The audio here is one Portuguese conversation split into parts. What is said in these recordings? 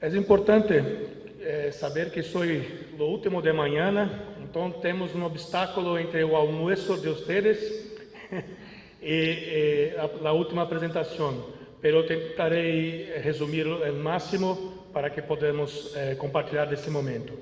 É importante saber que sou o último de manhã, então temos um obstáculo entre o almoço de vocês e a última apresentação. Pero tentarei resumir o máximo para que podamos compartilhar desse momento.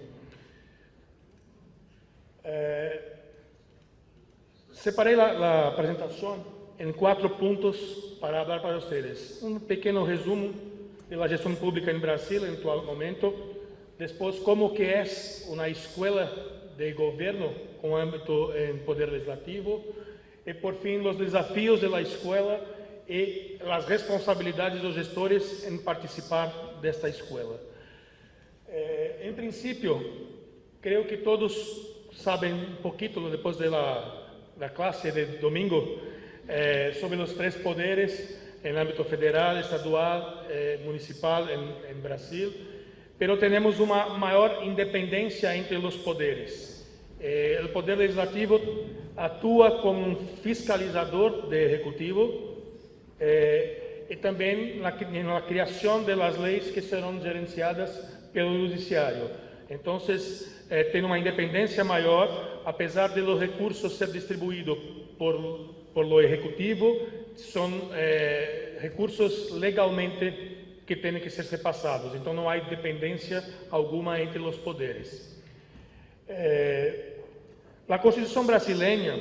Separei a apresentação em 4 pontos para falar para vocês. Um pequeno resumo da gestão pública em Brasil em atual momento. Depois, como que é uma escola de governo com âmbito em poder legislativo. E, por fim, os desafios da escola e as responsabilidades dos gestores em participar desta escola. Em princípio, creio que todos sabem um pouquinho, depois da classe de domingo, sobre os 3 poderes em âmbito federal, estadual, municipal em Brasil, pero temos uma maior independência entre os poderes. O poder legislativo atua como um fiscalizador do executivo e também na criação das leis que serão gerenciadas pelo judiciário. Então, tem uma independência maior, apesar de os recursos ser distribuídos por lo executivo, são recursos legalmente que têm que ser repassados. Então, não há dependência alguma entre os poderes. A Constituição brasileira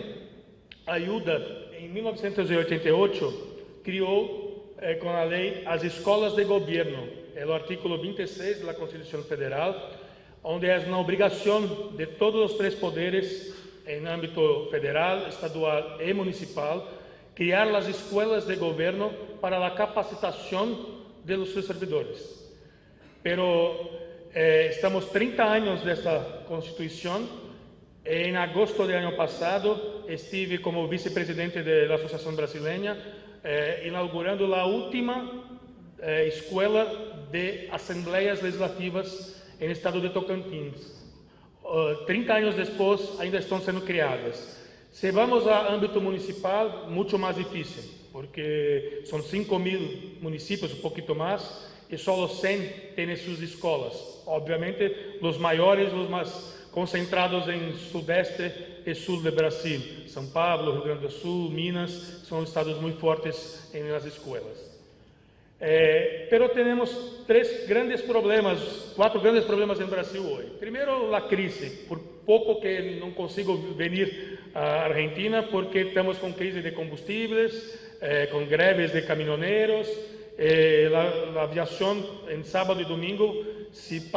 ajuda, em 1988, criou com a lei as escolas de governo, é o artigo 26 da Constituição Federal, onde é uma obrigação de todos os 3 poderes, em âmbito federal, estadual e municipal, criar as escolas de governo para a capacitação de seus servidores. Pero estamos 30 anos desta Constituição. Em agosto do ano passado, estive como vice-presidente da Associação Brasileira, inaugurando a última escola de assembleias legislativas em estado de Tocantins. 30 anos depois, ainda estão sendo criadas. Se vamos a âmbito municipal, muito mais difícil, porque são 5.000 municípios, um pouquinho mais, e só os 100 têm suas escolas. Obviamente, os maiores, os mais concentrados em sudeste e sul do Brasil. São Paulo, Rio Grande do Sul, Minas, são estados muito fortes nas escolas. Pero temos 4 grandes problemas no Brasil hoje. Primeiro, a crise. Por pouco que não consigo vir à Argentina, porque estamos com crise de combustíveis, com greves de caminhoneiros. A aviação, em sábado e domingo, se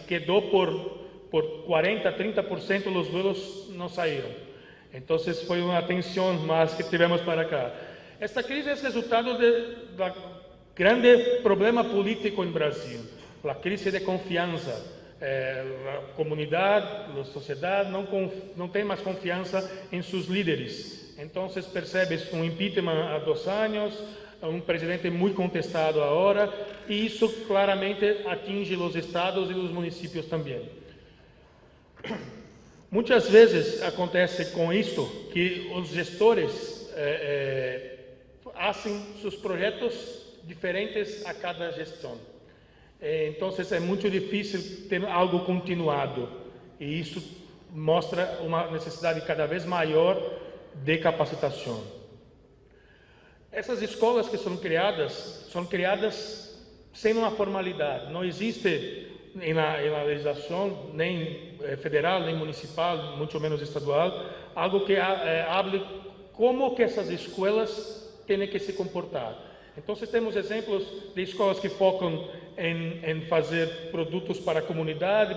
quedou por 40%, 30% dos voos não saíram. Então, foi uma tensão mais que tivemos para cá. Esta crise é resultado da grande problema político em Brasil, a crise de confiança. A comunidade, a sociedade não tem mais confiança em seus líderes. Então, percebe um impeachment há 2 anos, um presidente muito contestado agora, e isso claramente atinge os estados e os municípios também. Muitas vezes acontece com isso que os gestores fazem seus projetos diferentes a cada gestão. Então, é muito difícil ter algo continuado, e isso mostra uma necessidade cada vez maior de capacitação. Essas escolas que são criadas sem uma formalidade. Não existe na legislação, nem federal, nem municipal, muito menos estadual, algo que hable como que essas escolas têm que se comportar. Então, temos exemplos de escolas que focam em fazer produtos para a comunidade,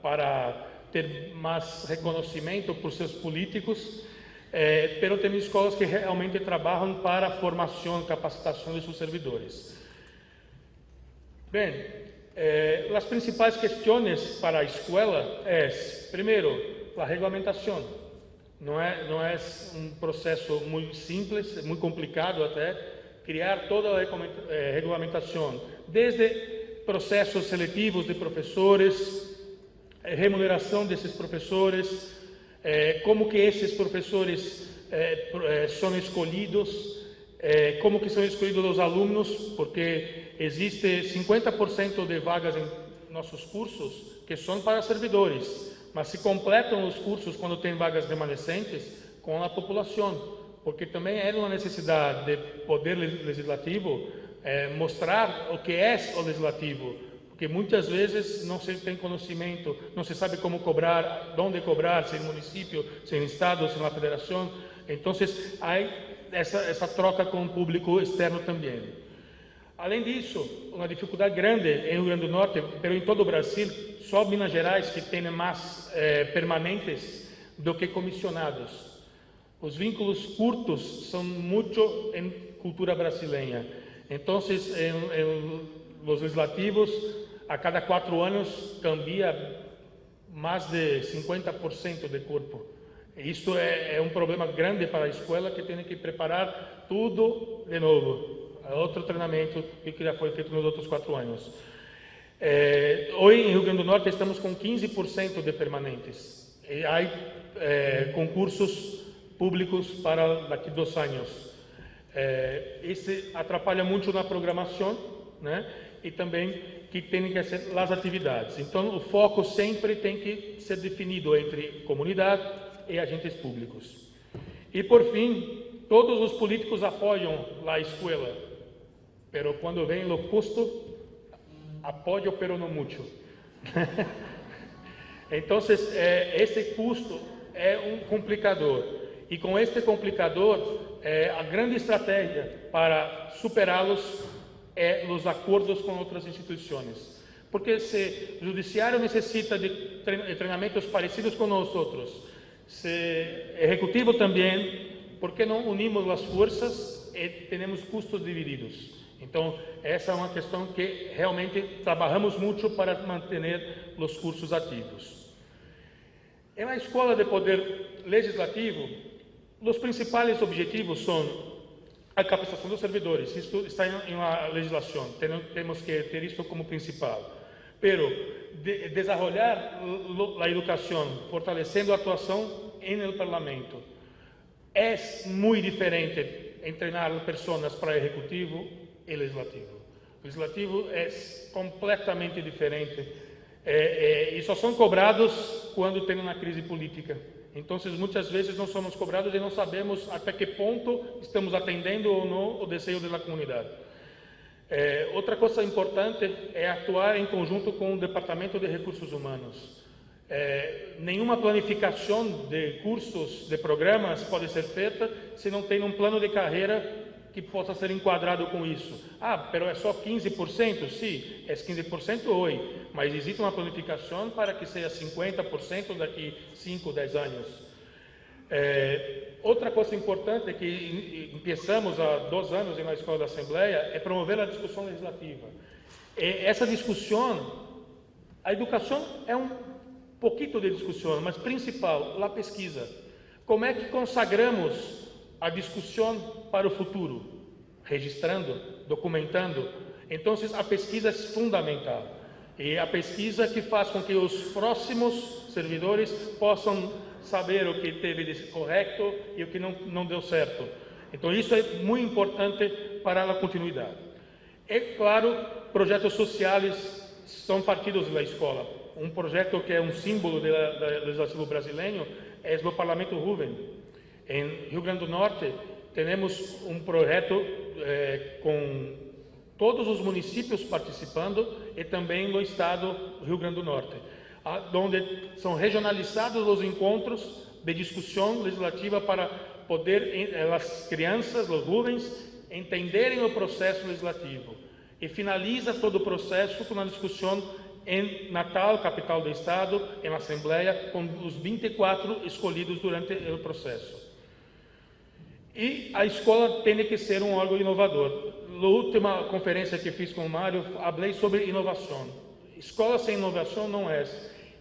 para ter mais reconhecimento por seus políticos, mas tem escolas que realmente trabalham para a formação e capacitação de seus servidores. Bem, as principais questões para a escola é, primeiro, a regulamentação. Não é um processo muito simples, muito complicado até, criar toda a regulamentação, desde processos seletivos de professores, remuneração desses professores, como que esses professores são escolhidos, como que são escolhidos os alunos, porque existe 50% de vagas em nossos cursos que são para servidores, mas se completam os cursos quando tem vagas remanescentes com a população, porque também é uma necessidade de poder legislativo mostrar o que é o legislativo, porque muitas vezes não se tem conhecimento, não se sabe como cobrar, onde cobrar, se no município, se no estado, se na federação. Então, há essa troca com o público externo também. Além disso, uma dificuldade grande em Rio Grande do Norte, mas em todo o Brasil, só Minas Gerais que tem mais permanentes do que comissionados. Os vínculos curtos são muito em cultura brasileira. Então, os legislativos, a cada 4 anos, cambia mais de 50% de corpo. Isso é um problema grande para a escola, que tem que preparar tudo de novo. É outro treinamento que já foi feito nos outros 4 anos. Hoje, em Rio Grande do Norte, estamos com 15% de permanentes. E há concursos públicos para daqui 2 anos. Isso atrapalha muito na programação, né? E também que tem que ser as atividades. Então, o foco sempre tem que ser definido entre comunidade e agentes públicos. E, por fim, todos os políticos apoiam a escola, mas quando vem o custo, apoiam, mas não muito. Então, esse custo é um complicador. E com este complicador, a grande estratégia para superá-los é os acordos com outras instituições. Porque se o judiciário necessita de treinamentos parecidos com nós outros, se executivo também, por que não unimos as forças e temos custos divididos? Então, essa é uma questão que realmente trabalhamos muito para manter os cursos ativos. Na escola de poder legislativo, os principais objetivos são a capacitação dos servidores. Isso está em uma legislação, temos que ter isso como principal. Pero desenvolver a educação, fortalecendo a atuação no parlamento, é muito diferente em treinar pessoas para executivo e legislativo. O legislativo é completamente diferente e só são cobrados quando tem uma crise política. Então, muitas vezes não somos cobrados e não sabemos até que ponto estamos atendendo ou não o desejo da comunidade. Outra coisa importante é atuar em conjunto com o Departamento de Recursos Humanos. Nenhuma planificação de cursos, de programas pode ser feita se não tem um plano de carreira que possa ser enquadrado com isso. Pero é só 15%? Sim, é 15% hoje, mas existe uma planificação para que seja 50% daqui 5, 10 anos. Outra coisa importante é que começamos há 2 anos na Escola da Assembleia é promover a discussão legislativa. Essa discussão, a educação é um pouquinho de discussão, mas principal, a pesquisa. Como é que consagramos a discussão para o futuro? Registrando, documentando. Então, a pesquisa é fundamental. E a pesquisa que faz com que os próximos servidores possam saber o que teve de correto e o que não deu certo. Então, isso é muito importante para a continuidade. É claro, projetos sociais são partidos da escola. Um projeto que é um símbolo do legislativo brasileiro é o Parlamento Ruven. Em Rio Grande do Norte, temos um projeto com todos os municípios participando e também no estado do Rio Grande do Norte, onde são regionalizados os encontros de discussão legislativa para poder as crianças, os jovens, entenderem o processo legislativo. E finaliza todo o processo com uma discussão em Natal, capital do estado, em Assembleia, com os 24 escolhidos durante o processo. E a escola tem que ser um órgão inovador. Na última conferência que fiz com o Mário, falei sobre inovação. Escola sem inovação não é.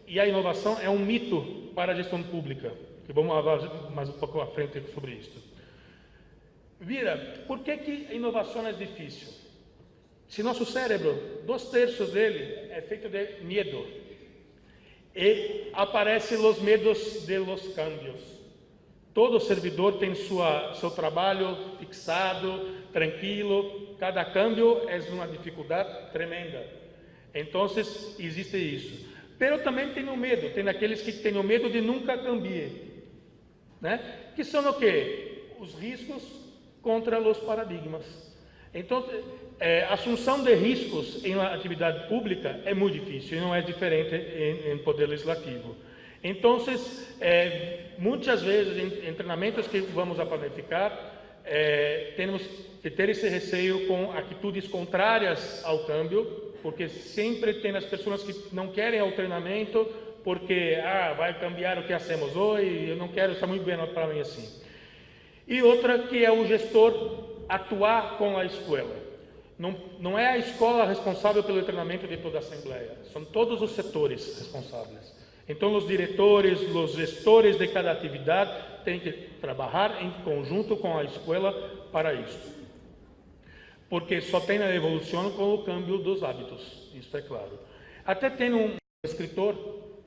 E a inovação é um mito para a gestão pública, que vamos falar mais um pouco à frente sobre isso. Vira, por que a inovação é difícil? Se nosso cérebro, 2/3 dele é feito de medo, e aparecem os medos de los cambios. Todo servidor tem seu trabalho fixado, tranquilo. Cada câmbio é uma dificuldade tremenda. Então, existe isso. Pero também tem o medo. Tem aqueles que têm o medo de nunca cambiar, né? Que são o quê? Os riscos contra os paradigmas. Então, a assunção de riscos em uma atividade pública é muito difícil, e não é diferente em poder legislativo. Então, muitas vezes, em treinamentos que vamos a planificar, temos que ter esse receio com atitudes contrárias ao câmbio, porque sempre tem as pessoas que não querem o treinamento, porque vai cambiar o que hacemos hoje, eu não quero, está muito bem para mim assim. E outra que é o gestor atuar com a escola. Não é a escola responsável pelo treinamento de toda a Assembleia, são todos os setores responsáveis. Então, os diretores, os gestores de cada atividade têm que trabalhar em conjunto com a escola para isso. Porque só tem a evolução com o câmbio dos hábitos, isso é claro. Até tem um escritor,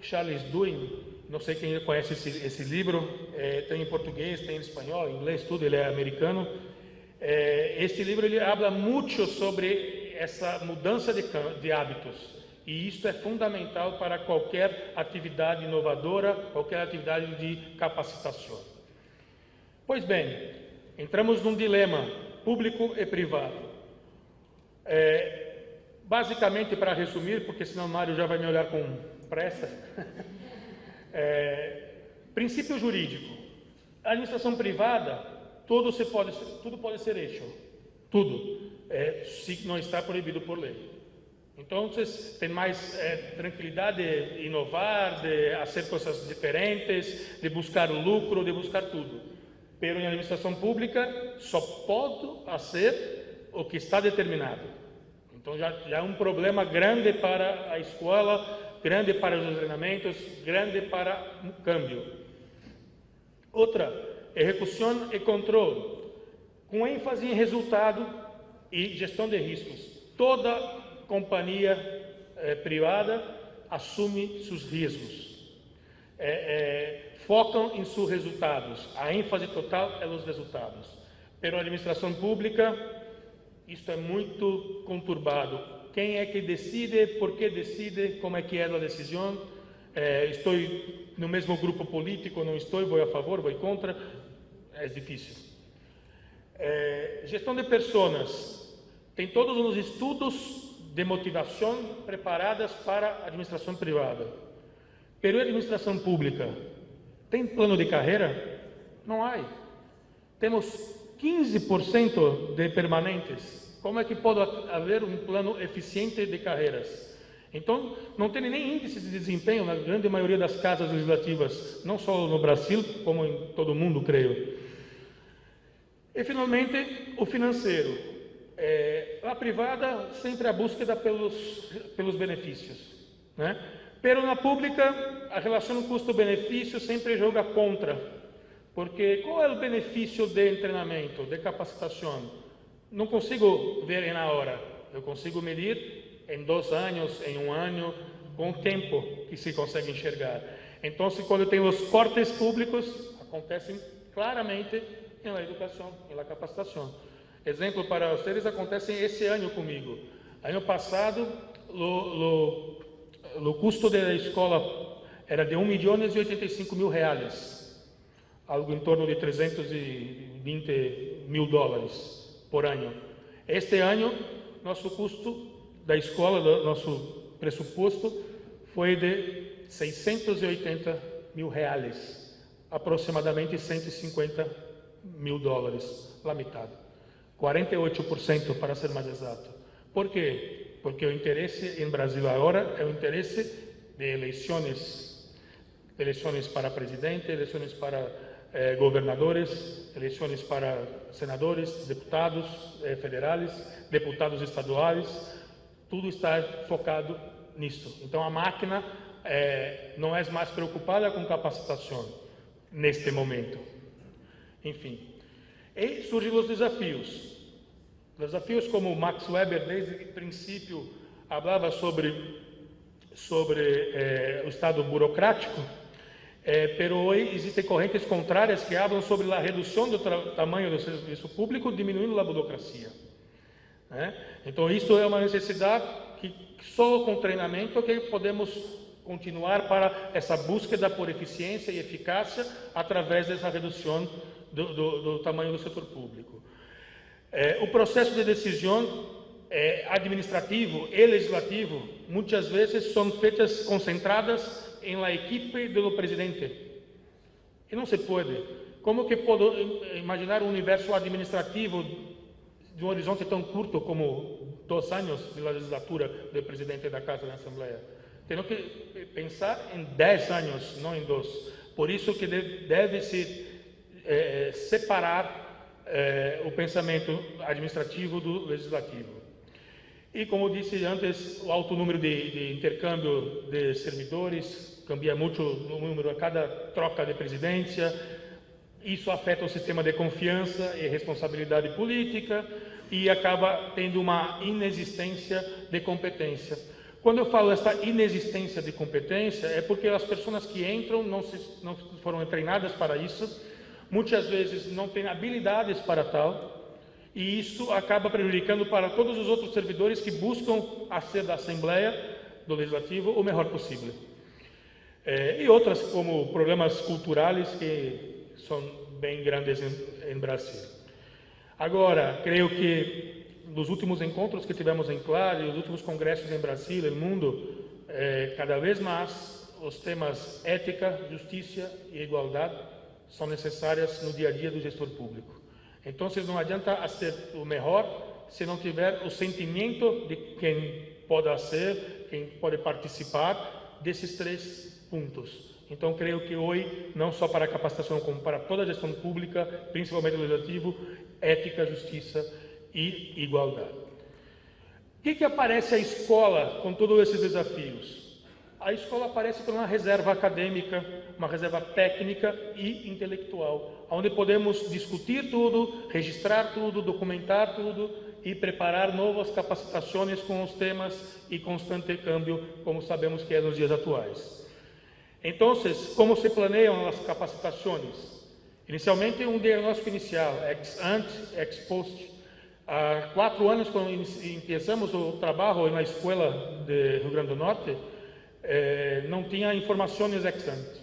Charles Duhigg, não sei quem conhece esse livro, tem em português, tem em espanhol, em inglês, tudo, ele é americano. Esse livro ele habla muito sobre essa mudança de hábitos. E isso é fundamental para qualquer atividade inovadora, qualquer atividade de capacitação. Pois bem, entramos num dilema público e privado. Basicamente, para resumir, porque senão o Mário já vai me olhar com pressa, princípio jurídico. A administração privada, tudo pode ser hecho, tudo, se não está proibido por lei. Então, tem mais tranquilidade de inovar, de fazer coisas diferentes, de buscar o lucro, de buscar tudo. Pero em administração pública, só pode fazer o que está determinado. Então, já é um problema grande para a escola, grande para os treinamentos, grande para o câmbio. Outra, execução e controle, com ênfase em resultado e gestão de riscos. Toda companhia privada assume seus riscos, focam em seus resultados, a ênfase total é nos resultados. Pero a administração pública, isso é muito conturbado. Quem é que decide, por que decide, como é que é a decisão, estou no mesmo grupo político, não estou, vou a favor, vou contra, é difícil. Gestão de pessoas, tem todos os estudos de motivação preparadas para a administração privada. Pero a administração pública tem plano de carreira? Não há. Temos 15% de permanentes. Como é que pode haver um plano eficiente de carreiras? Então, não tem nem índice de desempenho na grande maioria das casas legislativas, não só no Brasil, como em todo o mundo, creio. E, finalmente, o financeiro. A privada sempre a búsqueda pelos benefícios, né? Pero na pública a relação custo-benefício sempre joga contra, porque qual é o benefício de treinamento, de capacitação? Não consigo ver na hora, eu consigo medir em 2 anos, em 1 ano, com o tempo que se consegue enxergar. Então, quando tem os cortes públicos, acontecem claramente na educação, na capacitação. Exemplo para vocês, acontece esse ano comigo. Ano passado, o custo da escola era de R$1.085.000, algo em torno de $320.000 por ano. Este ano, nosso custo da escola, nosso pressuposto, foi de R$680.000, aproximadamente $150.000, a metade. 48% para ser mais exato. Por quê? Porque o interesse em Brasil agora é o interesse de eleições para presidente, eleições para governadores, eleições para senadores, deputados federais, deputados estaduais, tudo está focado nisso. Então a máquina não é mais preocupada com capacitação neste momento. Enfim. E surgem os desafios. Desafios como Max Weber, desde o princípio, falava sobre o Estado burocrático, pero hoy existen correntes contrárias que falam sobre a redução do tamanho do serviço público, diminuindo a burocracia. Então, isso é uma necessidade que só com treinamento que podemos continuar para essa búsqueda por eficiência e eficácia através dessa redução do tamanho do setor público. O processo de decisão administrativo e legislativo muitas vezes são feitas concentradas em la equipe do presidente. E não se pode. Como que posso imaginar um universo administrativo de um horizonte tão curto como 2 anos de legislatura do presidente da Casa da Assembleia? Temos que pensar em 10 anos, não em 2. Por isso que deve-se separar o pensamento administrativo do legislativo. E, como disse antes, o alto número de intercâmbio de servidores, cambia muito o número a cada troca de presidência. Isso afeta o sistema de confiança e responsabilidade política e acaba tendo uma inexistência de competência. Quando eu falo essa inexistência de competência, é porque as pessoas que entram não foram treinadas para isso, muitas vezes não têm habilidades para tal, e isso acaba prejudicando para todos os outros servidores que buscam a ser da Assembleia, do Legislativo, o melhor possível. E outras, como problemas culturais, que são bem grandes em Brasil. Agora, creio que nos últimos encontros que tivemos em Claro, os últimos congressos em Brasil e no mundo, cada vez mais os temas ética, justiça e igualdade são necessárias no dia a dia do gestor público. Então, não adianta ser o melhor se não tiver o sentimento de quem pode ser, quem pode participar desses 3 pontos. Então, creio que hoje, não só para a capacitação, como para toda a gestão pública, principalmente o legislativo, ética, justiça e igualdade. O que aparece a escola com todos esses desafios? A escola aparece com uma reserva acadêmica, uma reserva técnica e intelectual, onde podemos discutir tudo, registrar tudo, documentar tudo e preparar novas capacitações com os temas e constante câmbio, como sabemos que é nos dias atuais. Então, como se planeiam as capacitações? Inicialmente, um diagnóstico inicial, ex ante, ex post. Há 4 anos, quando começamos o trabalho na escola de Rio Grande do Norte, não tinha informações ex ante.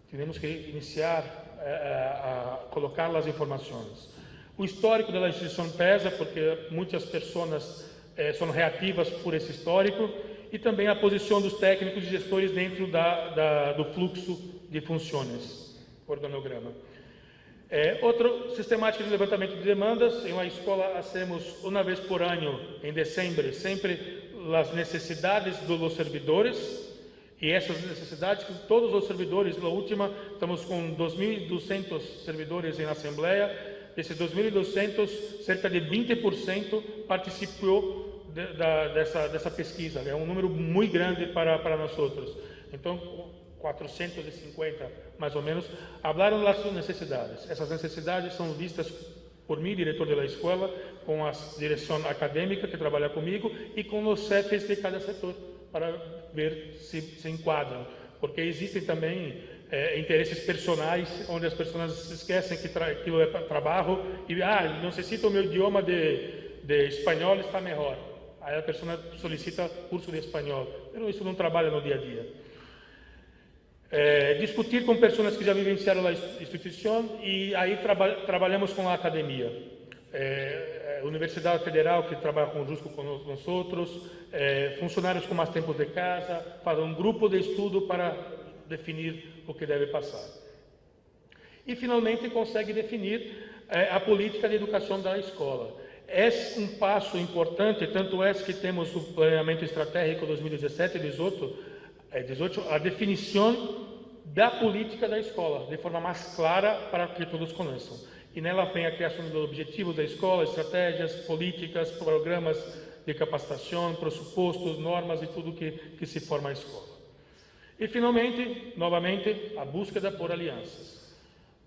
Tivemos que iniciar a colocar as informações. O histórico da instituição pesa, porque muitas pessoas são reativas por esse histórico, e também a posição dos técnicos e gestores dentro do fluxo de funções, organograma. Outro sistemático de levantamento de demandas. Em uma escola, hacemos uma vez por ano, em dezembro, sempre as necessidades dos servidores, e essas necessidades que todos os servidores, na última, estamos com 2.200 servidores em Assembleia. Desses 2.200, cerca de 20% participou dessa pesquisa. É um número muito grande para nós outros. Então, 450, mais ou menos, falaram das suas necessidades. Essas necessidades são vistas por mim, diretor da escola, com a direção acadêmica que trabalha comigo e com os chefes de cada setor, para ver se enquadram. Porque existem também interesses personais, onde as pessoas se esquecem que aquilo é trabalho e necessito o meu idioma de espanhol, está melhor. Aí a pessoa solicita curso de espanhol, mas isso não trabalha no dia a dia. Discutir com pessoas que já vivenciaram a instituição, e aí trabalhamos com a academia. Universidade Federal, que trabalha conjunto com nós outros, funcionários com mais tempos de casa, fazem um grupo de estudo para definir o que deve passar. E, finalmente, consegue definir a política de educação da escola. É um passo importante, tanto é que temos o planeamento estratégico 2017 e 2018, a definição da política da escola, de forma mais clara para que todos conheçam. E nela vem a criação dos objetivos da escola, estratégias, políticas, programas de capacitação, pressupostos, normas e tudo que se forma a escola. E, finalmente, novamente, a búsqueda por alianças.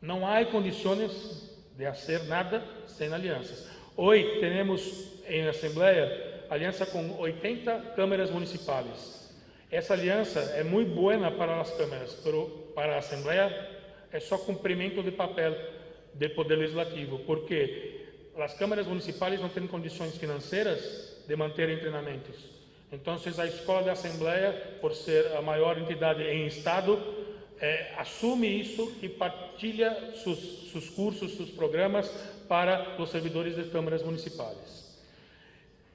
Não há condições de fazer nada sem alianças. Hoje, temos em Assembleia aliança com 80 câmaras municipais. Essa aliança é muito boa para as câmaras, mas para a Assembleia é só cumprimento de papel do Poder Legislativo, porque as câmaras municipais não têm condições financeiras de manterem treinamentos. Então, a Escola da Assembleia, por ser a maior entidade em Estado, assume isso e partilha seus cursos, seus programas para os servidores das câmaras municipais.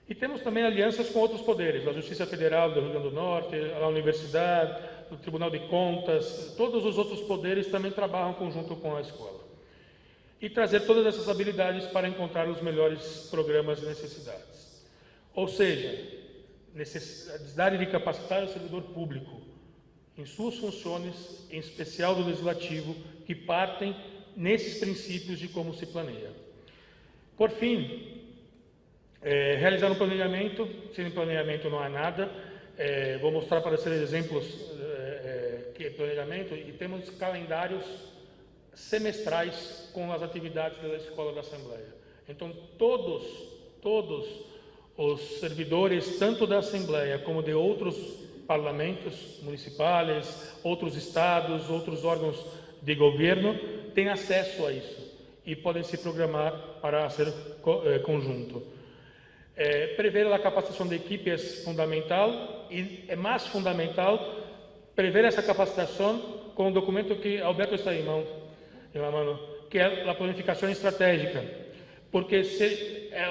E temos também alianças com outros poderes, a Justiça Federal do Rio Grande do Norte, a Universidade, o Tribunal de Contas, todos os outros poderes também trabalham conjunto com a escola. E trazer todas essas habilidades para encontrar os melhores programas e necessidades. Ou seja, necessidade de capacitar o servidor público em suas funções, em especial do Legislativo, que partem nesses princípios de como se planeia. Por fim, realizar um planejamento. Sem planejamento não há nada. Vou mostrar para vocês exemplos que é planejamento, e temos calendários semestrais com as atividades da Escola da Assembleia. Então, todos os servidores, tanto da Assembleia como de outros parlamentos municipais, outros estados, outros órgãos de governo, têm acesso a isso e podem se programar para ser conjunto. Prever a capacitação de equipe é fundamental, e é mais fundamental prever essa capacitação com o documento que Alberto está em mão, que é a planificação estratégica, porque é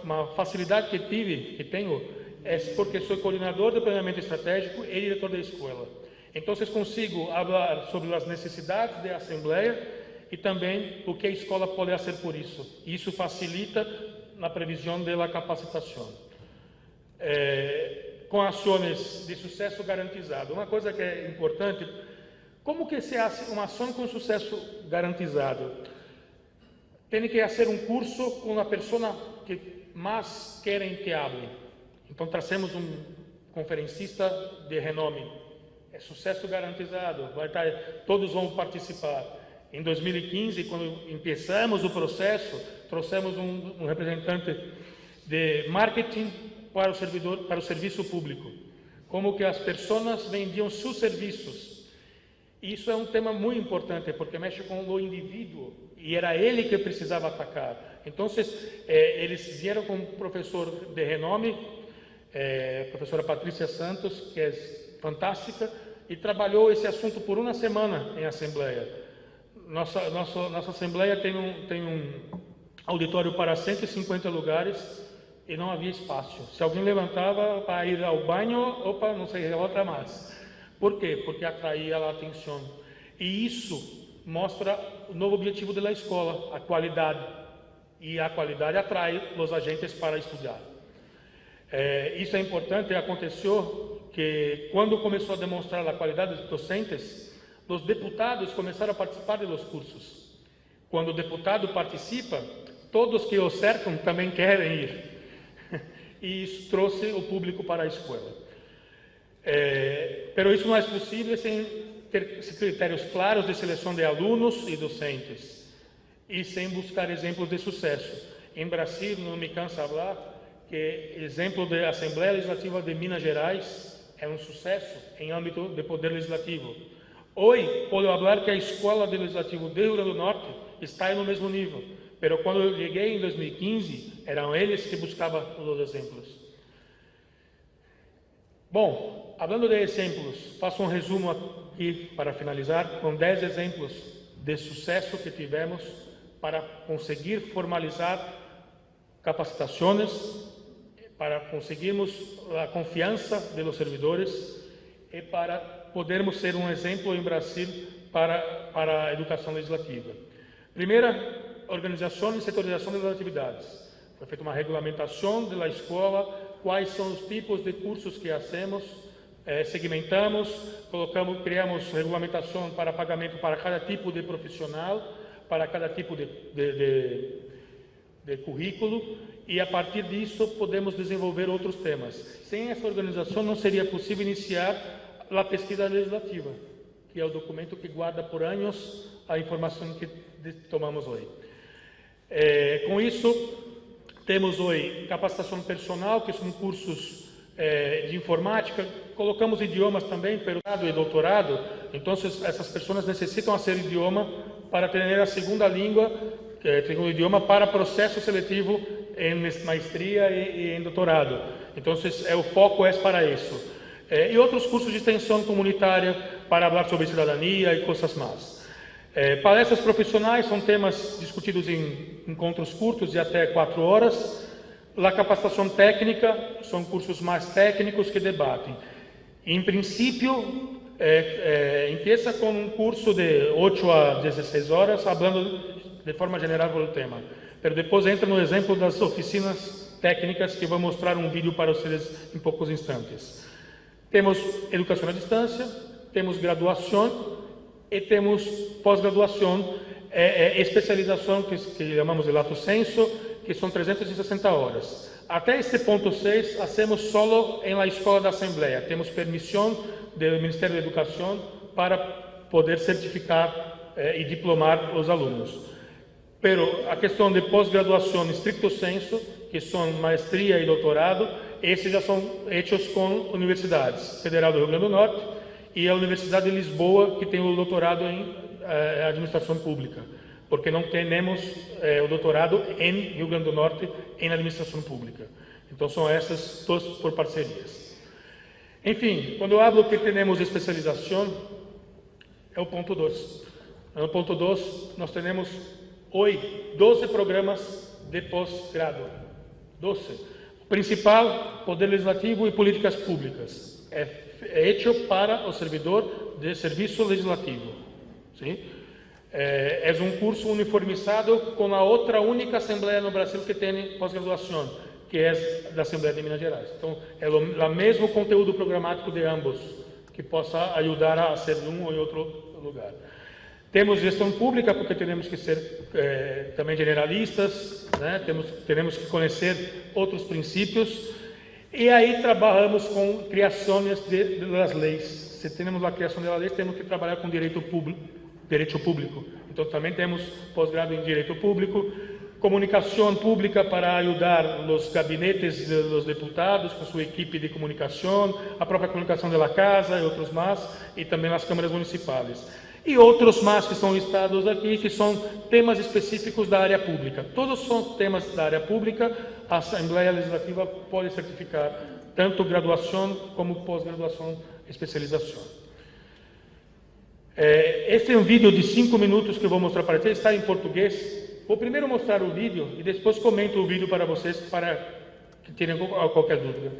uma facilidade que tenho, é porque sou coordenador de planeamento estratégico e diretor da escola. Então, consigo falar sobre as necessidades da Assembleia e também o que a escola pode fazer por isso. Isso facilita na previsão da capacitação. Com ações de sucesso garantizado. Uma coisa que é importante, como que se faz uma ação com sucesso garantizado? Tem que fazer um curso com a pessoa que mais querem que hable. Então, trazemos um conferencista de renome. É sucesso garantizado. Todos vão participar. Em 2015, quando começamos o processo, trouxemos um representante de marketing para o serviço público. Como que as pessoas vendiam seus serviços. Isso é um tema muito importante, porque mexe com o indivíduo, e era ele que precisava atacar. Então, eles vieram com um professor de renome, professora Patrícia Santos, que é fantástica, e trabalhou esse assunto por uma semana em Assembleia. Nossa Assembleia tem um auditório para 150 lugares e não havia espaço. Se alguém levantava para ir ao banho, opa, não sei, outra mais. Por quê? Porque atraía a atenção. E isso mostra o novo objetivo da escola, a qualidade. E a qualidade atrai os agentes para estudar. Isso é importante. Aconteceu que, quando começou a demonstrar a qualidade dos docentes, os deputados começaram a participar dos cursos. Quando o deputado participa, todos que o cercam também querem ir. E isso trouxe o público para a escola. Mas isso não é possível sem ter critérios claros de seleção de alunos e docentes, e sem buscar exemplos de sucesso. Em Brasil, não me canso de falar, que exemplo da Assembleia Legislativa de Minas Gerais é um sucesso em âmbito de poder legislativo. Hoje, posso falar que a Escola de Legislativo do Rio Grande do Norte está no mesmo nível, mas quando eu cheguei em 2015, eram eles que buscavam os exemplos. Bom, falando de exemplos, faço um resumo aqui para finalizar, com 10 exemplos de sucesso que tivemos para conseguir formalizar capacitações, para conseguirmos a confiança dos servidores e para podermos ser um exemplo em Brasil para a educação legislativa. Primeira, organização e setorização das atividades. Foi feita uma regulamentação da escola, quais são os tipos de cursos que hacemos, segmentamos, criamos regulamentação para pagamento para cada tipo de profissional, para cada tipo de currículo, e a partir disso podemos desenvolver outros temas. Sem essa organização não seria possível iniciar a pesquisa legislativa, que é o documento que guarda por anos a informação que tomamos hoje. Com isso, temos hoje capacitação personal, que são cursos de informática, colocamos idiomas também, mestrado e doutorado. Então, essas pessoas necessitam fazer idioma para ter a segunda língua, segundo idioma, para processo seletivo em maestria e em doutorado. Então, o foco é para isso. E outros cursos de extensão comunitária para falar sobre cidadania e coisas mais. Palestras profissionais são temas discutidos em encontros curtos de até 4 horas. A capacitação técnica são cursos mais técnicos que debatem. Em princípio, empieza com um curso de 8 a 16 horas, falando de forma geral do tema. Mas depois entra no exemplo das oficinas técnicas, que vou mostrar um vídeo para vocês em poucos instantes. Temos educação à distância, temos graduação e temos pós-graduação, especialização, que chamamos de lato sensu, que são 360 horas. Até esse ponto 6, hacemos solo em la Escola da Assembleia. Temos permissão do Ministério da Educação para poder certificar e diplomar os alunos. Pero a questão de pós-graduação stricto sensu, que são maestria e doutorado, esses já são feitos com universidades. Federal do Rio Grande do Norte e a Universidade de Lisboa, que tem o doutorado em administração pública. Porque não temos o doutorado em Rio Grande do Norte em administração pública. Então, são essas todas por parcerias. Enfim, quando eu falo que temos especialização, é o ponto 2. No ponto 2, nós temos hoje 12 programas de pós-grado. 12. O principal, Poder Legislativo e Políticas Públicas. É feito para o servidor de serviço legislativo. Sim? É um curso uniformizado com a outra única Assembleia no Brasil que tem pós-graduação, que é da Assembleia de Minas Gerais. Então, é o mesmo conteúdo programático de ambos, que possa ajudar a ser um ou em outro lugar. Temos gestão pública, porque temos que ser também generalistas, né? Temos que conhecer outros princípios, e aí trabalhamos com criações das leis. Se temos a criação das leis, temos que trabalhar com direito público. Então, também temos pós-grado em direito público, comunicação pública para ajudar os gabinetes dos deputados com sua equipe de comunicação, a própria comunicação da casa e outros mais, e também as câmaras municipais. E outros mais que são listados aqui, que são temas específicos da área pública. Todos são temas da área pública. A Assembleia Legislativa pode certificar tanto graduação como pós-graduação e especialização. Esse é um vídeo de 5 minutos que eu vou mostrar para vocês, está em português. Vou primeiro mostrar o vídeo e depois comento o vídeo para vocês, para que tenham qualquer dúvida.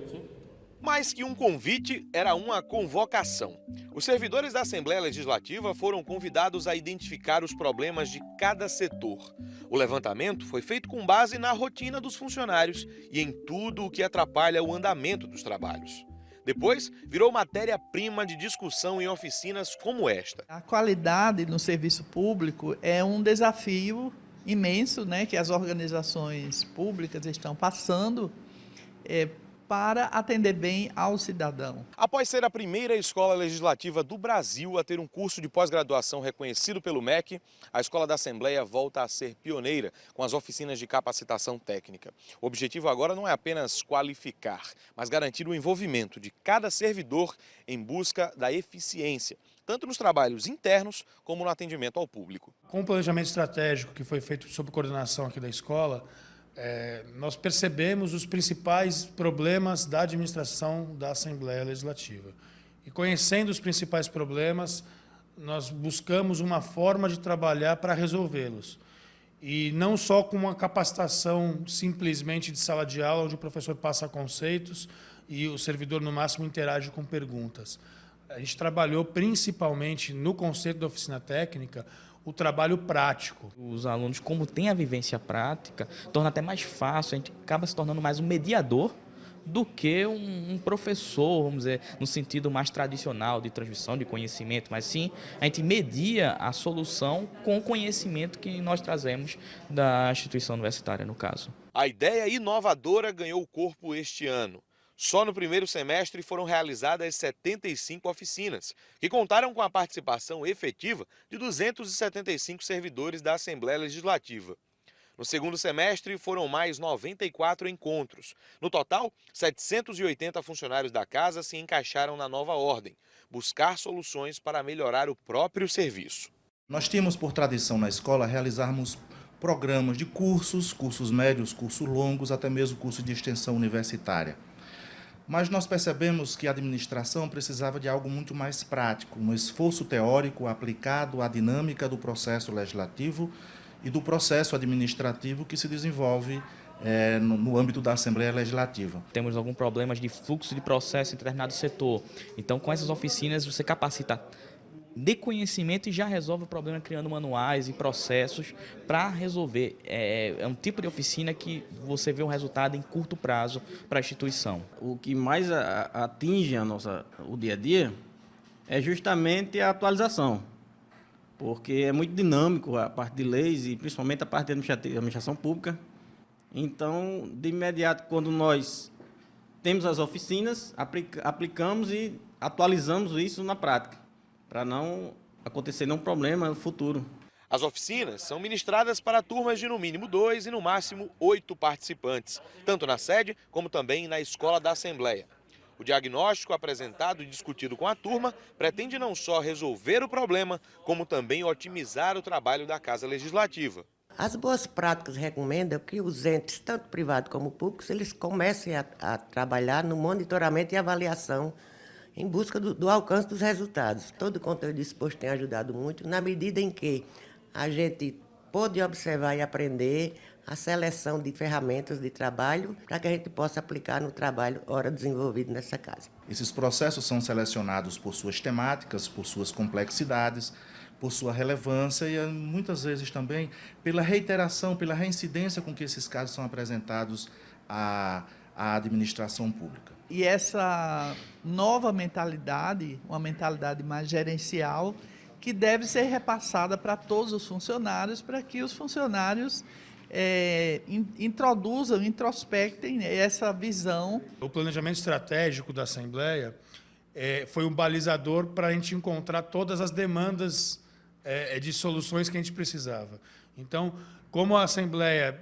Mais que um convite, era uma convocação. Os servidores da Assembleia Legislativa foram convidados a identificar os problemas de cada setor. O levantamento foi feito com base na rotina dos funcionários e em tudo o que atrapalha o andamento dos trabalhos. Depois, virou matéria-prima de discussão em oficinas como esta. A qualidade no serviço público é um desafio imenso, né, que as organizações públicas estão passando para atender bem ao cidadão. Após ser a primeira escola legislativa do Brasil a ter um curso de pós-graduação reconhecido pelo MEC, a Escola da Assembleia volta a ser pioneira com as oficinas de capacitação técnica. O objetivo agora não é apenas qualificar, mas garantir o envolvimento de cada servidor em busca da eficiência, tanto nos trabalhos internos como no atendimento ao público. Com o planejamento estratégico que foi feito sob coordenação aqui da escola, nós percebemos os principais problemas da administração da Assembleia Legislativa. E conhecendo os principais problemas, nós buscamos uma forma de trabalhar para resolvê-los. E não só com uma capacitação simplesmente de sala de aula, onde o professor passa conceitos e o servidor, no máximo, interage com perguntas. A gente trabalhou principalmente no conceito da oficina técnica o trabalho prático. Os alunos, como têm a vivência prática, torna até mais fácil, a gente acaba se tornando mais um mediador do que um professor, vamos dizer, no sentido mais tradicional de transmissão de conhecimento, mas sim a gente media a solução com o conhecimento que nós trazemos da instituição universitária, no caso. A ideia inovadora ganhou corpo este ano. Só no primeiro semestre foram realizadas 75 oficinas, que contaram com a participação efetiva de 275 servidores da Assembleia Legislativa. No segundo semestre, foram mais 94 encontros. No total, 780 funcionários da casa se encaixaram na nova ordem, buscar soluções para melhorar o próprio serviço. Nós tínhamos por tradição na escola realizarmos programas de cursos médios, cursos longos, até mesmo cursos de extensão universitária. Mas nós percebemos que a administração precisava de algo muito mais prático, um esforço teórico aplicado à dinâmica do processo legislativo e do processo administrativo que se desenvolve no âmbito da Assembleia Legislativa. Temos alguns problemas de fluxo de processo em determinado setor. Então, com essas oficinas, você capacita de conhecimento e já resolve o problema criando manuais e processos para resolver. É um tipo de oficina que você vê um resultado em curto prazo para a instituição. O que mais atinge o dia a dia é justamente a atualização, porque é muito dinâmico a parte de leis e principalmente a parte de administração pública. Então, de imediato, quando nós temos as oficinas, aplicamos e atualizamos isso na prática, para não acontecer nenhum problema no futuro. As oficinas são ministradas para turmas de no mínimo 2 e no máximo 8 participantes, tanto na sede como também na Escola da Assembleia. O diagnóstico apresentado e discutido com a turma pretende não só resolver o problema, como também otimizar o trabalho da Casa Legislativa. As boas práticas recomendam que os entes, tanto privados como públicos, eles comecem a trabalhar no monitoramento e avaliação em busca do alcance dos resultados. Todo o conteúdo disposto tem ajudado muito, na medida em que a gente pôde observar e aprender a seleção de ferramentas de trabalho para que a gente possa aplicar no trabalho ora desenvolvido nessa casa. Esses processos são selecionados por suas temáticas, por suas complexidades, por sua relevância e muitas vezes também pela reiteração, pela reincidência com que esses casos são apresentados à administração pública. E essa nova mentalidade, uma mentalidade mais gerencial, que deve ser repassada para todos os funcionários, para que os funcionários introspectem essa visão. O planejamento estratégico da Assembleia foi um balizador para a gente encontrar todas as demandas de soluções que a gente precisava. Então, como a Assembleia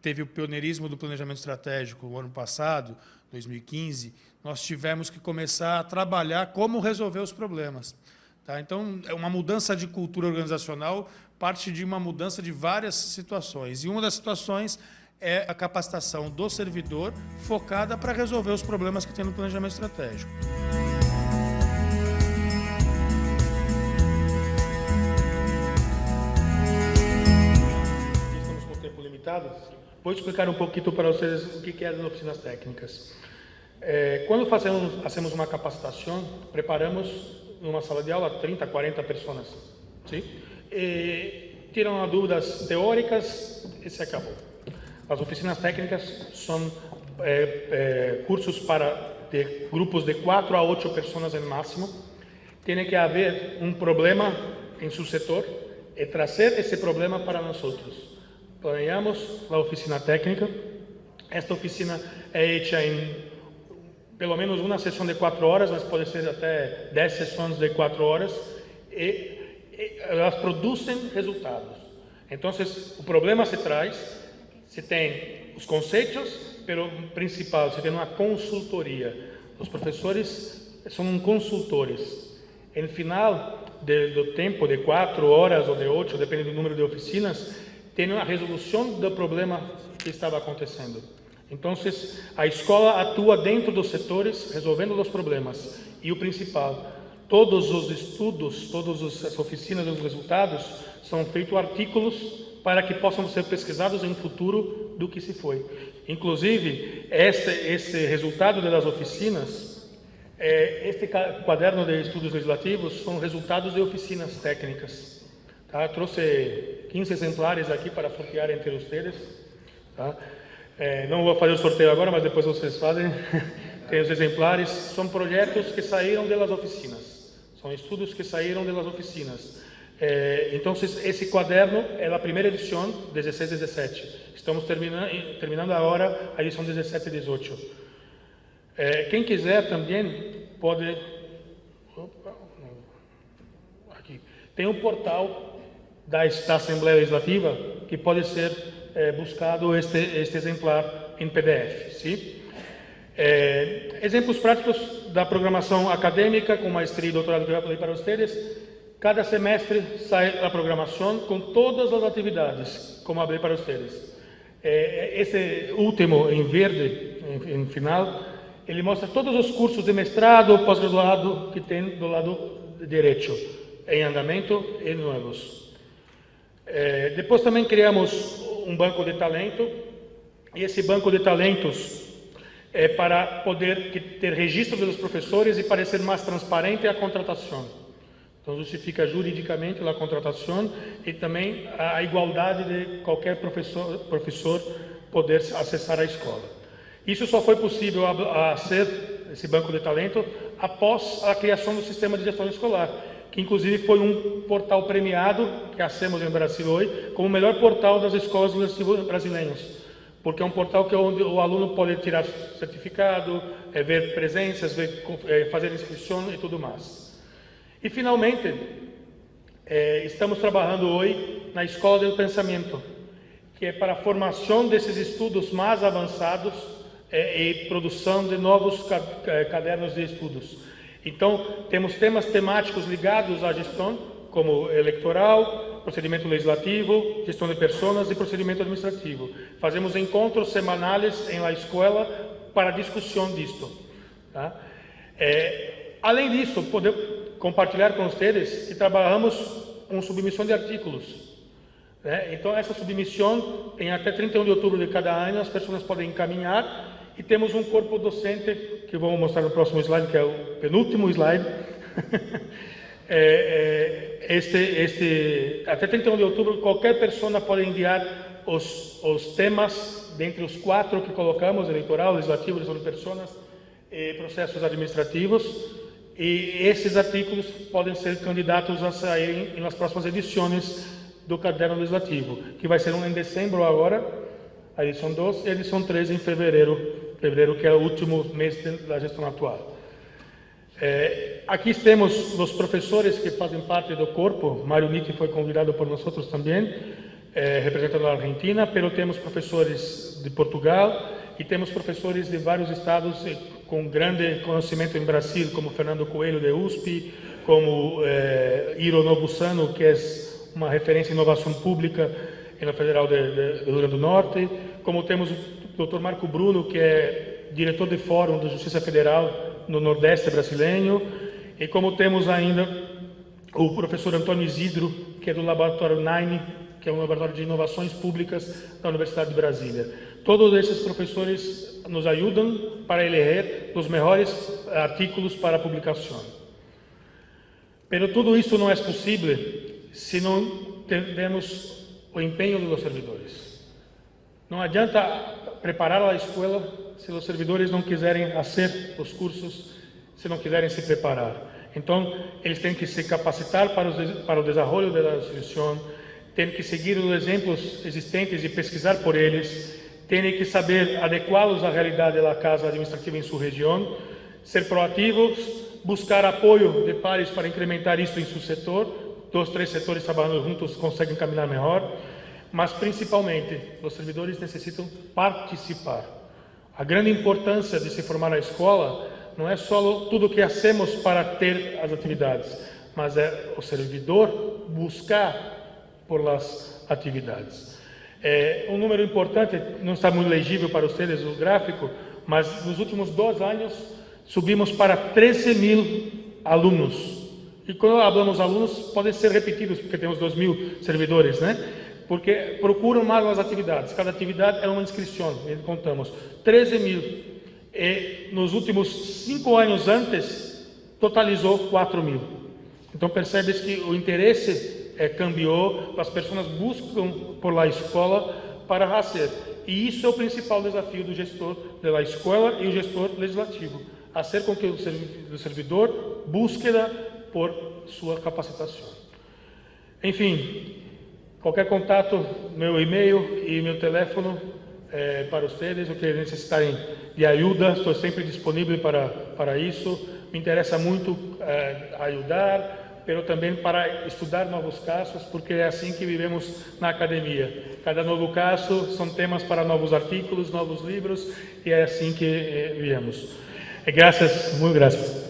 teve o pioneirismo do planejamento estratégico no ano passado, 2015, nós tivemos que começar a trabalhar como resolver os problemas. Tá? Então, uma mudança de cultura organizacional parte de uma mudança de várias situações. E uma das situações é a capacitação do servidor focada para resolver os problemas que tem no planejamento estratégico. Estamos com o tempo limitado. Vou explicar um pouquinho para vocês o que é as oficinas técnicas. Quando fazemos uma capacitação, preparamos numa sala de aula 30, 40 pessoas. Sim? Tiram as dúvidas teóricas e se acabou. As oficinas técnicas são cursos para ter grupos de 4 a 8 pessoas no máximo. Tem que haver um problema em seu setor e trazer esse problema para nós outros. Planejamos a oficina técnica. Esta oficina é feita em pelo menos uma sessão de 4 horas, mas pode ser até 10 sessões de 4 horas, e elas produzem resultados. Então, o problema se traz, se tem os conceitos, mas o principal, se tem uma consultoria. Os professores são consultores. No final do tempo, de 4 horas ou de 8, depende do número de oficinas, tem a resolução do problema que estava acontecendo. Então, a escola atua dentro dos setores, resolvendo os problemas. E o principal, todos os estudos, todas as oficinas, os resultados, são feitos artigos para que possam ser pesquisados em futuro do que se foi. Inclusive, esse resultado das oficinas, este quaderno de estudos legislativos, são resultados de oficinas técnicas. Tá? Trouxe 15 exemplares aqui para sortear entre vocês. Tá? Não vou fazer o sorteio agora, mas depois vocês fazem. Tem os exemplares. São projetos que saíram das oficinas. São estudos que saíram das oficinas. Então, esse quaderno é a primeira edição, 16 e 17. Estamos terminando agora a edição 17 e 18. Quem quiser também pode... Aqui. Tem um portal da Assembleia Legislativa que pode ser buscado este exemplar em PDF. ¿Sí? Exemplos práticos da programação acadêmica com maestria e doutorado que eu falei para vocês. Cada semestre sai a programação com todas as atividades, como abri para vocês. Esse último, em verde, em final, ele mostra todos os cursos de mestrado, pós-graduado que tem do lado direito, em andamento e novos. Depois também criamos um banco de talento, e esse banco de talentos é para poder ter registro dos professores e para ser mais transparente a contratação. Então, justifica juridicamente a contratação e também a igualdade de qualquer professor poder acessar a escola. Isso só foi possível a ser esse banco de talento após a criação do sistema de gestão escolar, que inclusive foi um portal premiado, que hacemos em Brasil hoje, como o melhor portal das escolas brasileiras, porque é um portal que onde o aluno pode tirar certificado, ver presenças, fazer inscrição e tudo mais. E, finalmente, estamos trabalhando hoje na Escola do Pensamento, que é para a formação desses estudos mais avançados e produção de novos cadernos de estudos. Então, temos temas temáticos ligados à gestão, como eleitoral, procedimento legislativo, gestão de pessoas e procedimento administrativo. Fazemos encontros semanais em la escola para discussão disto. Tá? Além disso, podemos compartilhar com vocês que trabalhamos com submissão de artigos. Então, essa submissão tem até 31 de outubro de cada ano, as pessoas podem encaminhar, e temos um corpo docente, que vou mostrar no próximo slide, que é o penúltimo slide. Até 31 de outubro, qualquer pessoa pode enviar os temas, dentre os 4 que colocamos, eleitoral, legislativo, gestão de pessoas e processos administrativos, e esses artigos podem ser candidatos a saírem nas próximas edições do Caderno Legislativo, que vai ser um em dezembro agora, a edição 2, e a edição 3 em fevereiro, que é o último mês da gestão atual. Aqui temos os professores que fazem parte do corpo. Mário Nitti foi convidado por nós também, representando a Argentina, mas temos professores de Portugal e temos professores de vários estados com grande conhecimento em Brasil, como Fernando Coelho, de USP, como Iro Nobusano, que é uma referência em inovação pública na Federal do Rio Grande do Norte, como temos o Dr. Marco Bruno, que é diretor de Fórum da Justiça Federal no Nordeste brasileiro, e como temos ainda o professor Antônio Isidro, que é do Laboratório NINE, que é um laboratório de inovações públicas da Universidade de Brasília. Todos esses professores nos ajudam para eleger os melhores artigos para publicação. Mas tudo isso não é possível se não tivermos o empenho dos servidores. Não adianta preparar a escola se os servidores não quiserem fazer os cursos, se não quiserem se preparar. Então, eles têm que se capacitar para o desenvolvimento da instituição, têm que seguir os exemplos existentes e pesquisar por eles, têm que saber adequá-los à realidade da casa administrativa em sua região, ser proativos, buscar apoio de pares para incrementar isso em seu setor. 2, 3 setores trabalhando juntos conseguem caminhar melhor, mas principalmente os servidores necessitam participar. A grande importância de se formar na escola não é só tudo o que hacemos para ter as atividades, mas é o servidor buscar por as atividades. Um número importante, não está muito legível para vocês o gráfico, mas nos últimos 2 anos subimos para 13.000 alunos. E quando falamos alunos, podem ser repetidos, porque temos 2.000 servidores, né? Porque procuram mais as atividades. Cada atividade é uma inscrição, contamos 13.000. E nos últimos 5 anos antes, totalizou 4.000. Então percebes que o interesse cambiou, as pessoas buscam por lá a escola para fazer. E isso é o principal desafio do gestor da escola e o gestor legislativo, fazer com que o servidor busque por sua capacitação. Enfim, qualquer contato, meu e-mail e meu telefone para vocês, o que necessitarem de ajuda, estou sempre disponível para isso. Me interessa muito ajudar, mas também para estudar novos casos, porque é assim que vivemos na academia. Cada novo caso são temas para novos artículos, novos livros, e é assim que vivemos. Graças, muito graças.